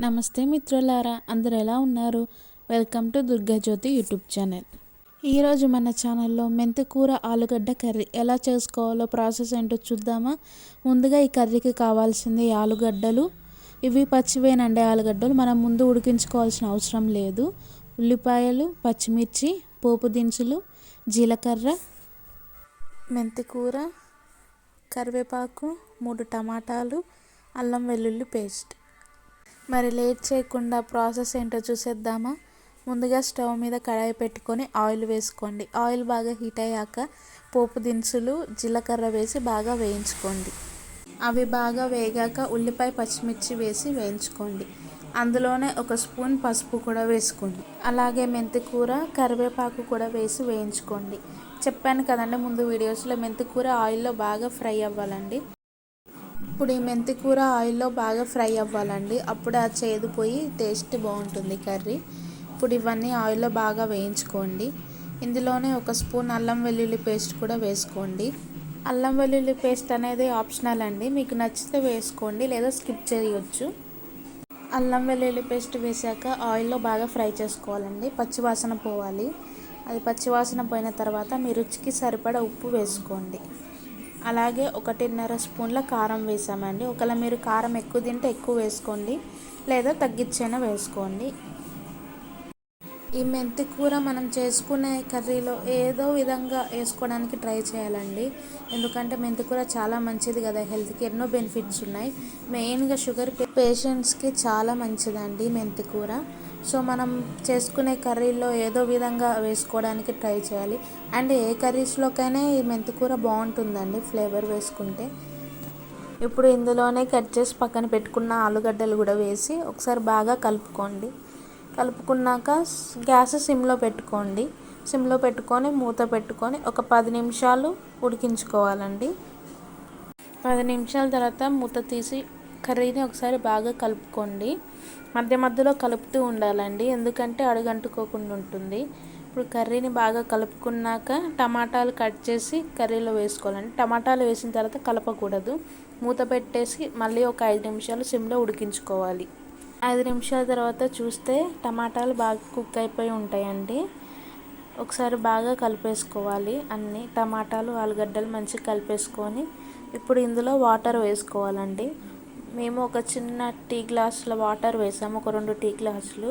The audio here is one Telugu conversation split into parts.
నమస్తే మిత్రులారా, అందరూ ఎలా ఉన్నారు? Welcome to Durgajyothi YouTube channel. ఈరోజు మన ఛానల్లో మెంతికూర ఆలుగడ్డ కర్రీ ఎలా చేసుకోవాలో ప్రాసెస్ ఏంటో చూద్దామా. ముందుగా ఈ కర్రీకి కావాల్సింది ఆలుగడ్డలు. ఇవి పచ్చివేనండి ఆలుగడ్డలు, మనం ముందు ఉడికించుకోవాల్సిన అవసరం లేదు. ఉల్లిపాయలు, పచ్చిమిర్చి, పోపు దినుసులు, జీలకర్ర, మెంతికూర, కరివేపాకు, 3 టమాటాలు, అల్లం వెల్లుల్లి పేస్ట్. మరి లేట్ చేయకుండా ప్రాసెస్ ఏంటో చూసేద్దామా. ముందుగా స్టవ్ మీద కడాయి పెట్టుకొని ఆయిల్ వేసుకోండి. ఆయిల్ బాగా హీట్ అయ్యాక పోపు దినుసులు, జీలకర్ర వేసి బాగా వేయించుకోండి. అవి బాగా వేగాక ఉల్లిపాయ, పచ్చిమిర్చి వేసి వేయించుకోండి. అందులోనే 1 స్పూన్ పసుపు కూడా వేసుకోండి. అలాగే మెంతికూర, కరివేపాకు కూడా వేసి వేయించుకోండి. చెప్పాను కదండి ముందు వీడియోస్లో, మెంతికూర ఆయిల్లో బాగా ఫ్రై అవ్వాలండి. ఇప్పుడు ఈ మెంతికూర ఆయిల్లో బాగా ఫ్రై అవ్వాలండి. అప్పుడు ఆ చేదు పోయి టేస్ట్ బాగుంటుంది కర్రీ. ఇప్పుడు ఇవన్నీ ఆయిల్లో బాగా వేయించుకోండి. ఇందులోనే 1 స్పూన్ అల్లం వెల్లుల్లి పేస్ట్ కూడా వేసుకోండి. అల్లం వెల్లుల్లి పేస్ట్ అనేది ఆప్షనల్ అండి, మీకు నచ్చితే వేసుకోండి లేదా స్కిప్ చేయొచ్చు. అల్లం వెల్లుల్లి పేస్ట్ వేసాక ఆయిల్లో బాగా ఫ్రై చేసుకోవాలండి, పచ్చివాసన పోవాలి. అది పచ్చివాసన పోయిన తర్వాత మీ రుచికి సరిపడా ఉప్పు వేసుకోండి. అలాగే 1.5 స్పూన్ల కారం వేసామండి. ఒకవేళ మీరు కారం ఎక్కువ తింటే ఎక్కువ వేసుకోండి, లేదా తగ్గించైనా వేసుకోండి. ఈ మెంతికూర మనం చేసుకునే కర్రీలో ఏదో విధంగా వేసుకోవడానికి ట్రై చేయాలండి. ఎందుకంటే మెంతికూర చాలా మంచిది కదా, హెల్త్కి ఎన్నో బెనిఫిట్స్ ఉన్నాయి. మెయిన్గా షుగర్ పేషెంట్స్కి చాలా మంచిదండి మెంతికూర. సో మనం చేసుకునే కర్రీలో ఏదో విధంగా వేసుకోవడానికి ట్రై చేయాలి. అండ్ ఏ కర్రీస్లోకైనా ఈ మెంతికూర బాగుంటుందండి ఫ్లేవర్ వేసుకుంటే. ఇప్పుడు ఇందులోనే కట్ చేసి పక్కన పెట్టుకున్న ఆలుగడ్డలు కూడా వేసి ఒకసారి బాగా కలుపుకోండి. కలుపుకున్నాక గ్యాస్ సిమ్లో పెట్టుకోండి. సిమ్లో పెట్టుకొని మూత పెట్టుకొని ఒక 10 నిమిషాలు ఉడికించుకోవాలండి. 10 నిమిషాల తర్వాత మూత తీసి కర్రీని ఒకసారి బాగా కలుపుకోండి. మధ్య మధ్యలో కలుపుతూ ఉండాలండి, ఎందుకంటే అడుగంటుకోకుండా ఉంటుంది. ఇప్పుడు కర్రీని బాగా కలుపుకున్నాక టమాటాలు కట్ చేసి కర్రీలో వేసుకోవాలండి. టమాటాలు వేసిన తర్వాత కలపకూడదు, మూత పెట్టేసి మళ్ళీ ఒక 5 నిమిషాలు సిమ్లో ఉడికించుకోవాలి. 5 నిమిషాల తర్వాత చూస్తే టమాటాలు బాగా కుక్ అయిపోయి ఉంటాయండి. ఒకసారి బాగా కలిపేసుకోవాలి. అన్ని టమాటాలు, ఆలుగడ్డలు మంచిగా కలిపేసుకొని ఇప్పుడు ఇందులో వాటర్ వేసుకోవాలండి. మేము ఒక చిన్న టీ గ్లాసుల వాటర్ వేసాము, ఒక 2 టీ గ్లాసులు.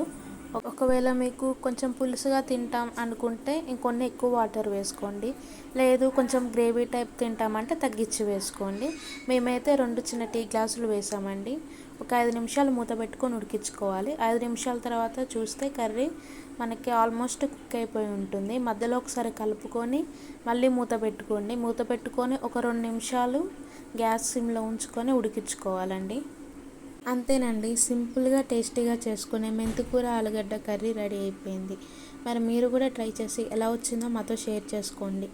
ఒకవేళ మీకు కొంచెం పులుసుగా తింటాం అనుకుంటే ఇంకొన్ని ఎక్కువ వాటర్ వేసుకోండి, లేదు కొంచెం గ్రేవీ టైప్ తింటామంటే తగ్గించి వేసుకోండి. మేమైతే 2 చిన్న టీ గ్లాసులు వేసామండి. ఒక 5 నిమిషాలు మూత పెట్టుకొని ఉడికించుకోవాలి. 5 నిమిషాల తర్వాత చూస్తే కర్రీ మనకి ఆల్మోస్ట్ కుక్ అయిపోయి ఉంటుంది. మధ్యలో ఒకసారి కలుపుకొని మళ్ళీ మూత పెట్టుకోండి. మూత పెట్టుకొని ఒక 2 నిమిషాలు గ్యాస్ సిమ్లో ఉంచుకొని ఉడికించుకోవాలండి. అంతేనండి, సింపుల్గా టేస్టీగా చేసుకునే మెంతికూర ఆలుగడ్డ కర్రీ రెడీ అయిపోయింది. మరి మీరు కూడా ట్రై చేసి ఎలా వచ్చిందో మాతో షేర్ చేసుకోండి.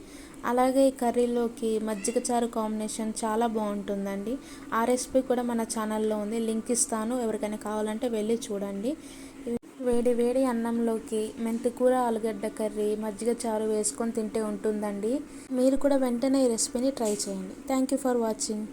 అలాగే ఈ కర్రీలోకి మజ్జిగ చారు కాంబినేషన్ చాలా బాగుంటుందండి. ఆ రెసిపీ కూడా మన ఛానల్లో ఉంది, లింక్ ఇస్తాను, ఎవరికైనా కావాలంటే వెళ్ళి చూడండి. వేడి వేడి అన్నంలోకి మెంతికూర ఆలుగడ్డ కర్రీ, మజ్జిగ చారు వేసుకొని తింటే ఉంటుందండి. మీరు కూడా వెంటనే ఈ రెసిపీని ట్రై చేయండి. Thank you for watching.